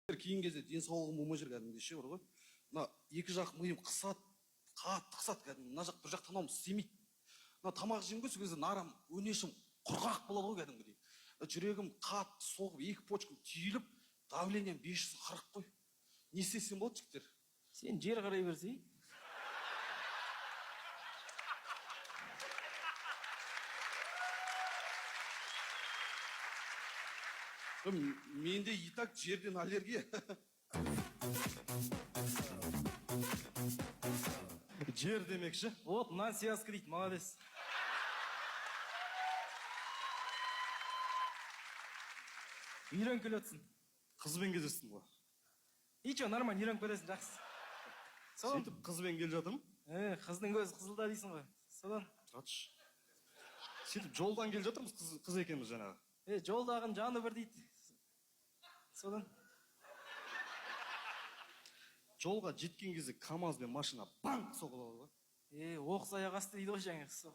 Кейін кезде денсаулығым болмай жүр кәдімгідей ше бар ғой. Мына екі жақ миым қысады, қатты қысады кәдімгі. Мына жақ бір жақ танауым істемейді. Мына тамақ жеймін ғой, сол кезде нарам, өнешім құрғақ болады ғой кәдімгідей. Жүрегім қатты соғып, екі почкам түйіліп, давлением 540 қой. Не істесем болады, жігіттер? Сен жер қарай берсей. Менде и так жерден аллергия. Жер демекші. Вот, мынаны связка дейді, молодец. Үйреніп келе жатсың. Қызбен кездестім ғой. Ничего, нормально, үйреніп келесің, жақсы. Сөйтіп қызбен келе жатырмын. Қыздың көзі қызылда дейсің ғой. Содан. Тұратшы. Сөйтіп жолдан келе жатырмыз, қыз екенбіз жаңағы. Жолдағын жаны бір дейді. Содан. Жолға жеткен кезде КамАЗ бен машина банк соғылады ғой. Оқыс аяқ асты дейді ғой жаңағы.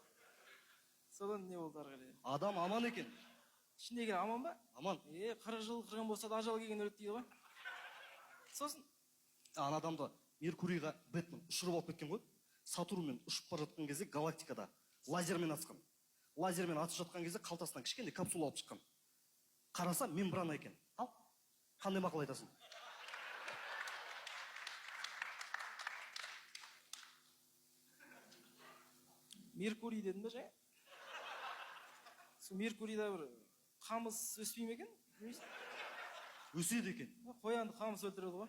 Содан не болды ары қарай? Адам аман екен. Ішіндегі аман ба? Аман. 40 жыл қырған болса да ажал келген өледі дейді ғой. Сосын Ана адамды Меркурийға Бэтмен ұшырып алып кеткен ғой. Сатурнмен ұшып бара жатқан кезде галактикада лазермен атысқан. Лазермен атып жатқан кезде қалтасынан кішкене капсула алып шыққан. Қараса мембрана екен. Ал, қандай мақал айтасың? Меркурий дедің бе жаңа? Сол Меркурийда бір қамыс өспей ме екен? Өседі екен. Қоянды қамыс өлтіреді ғой.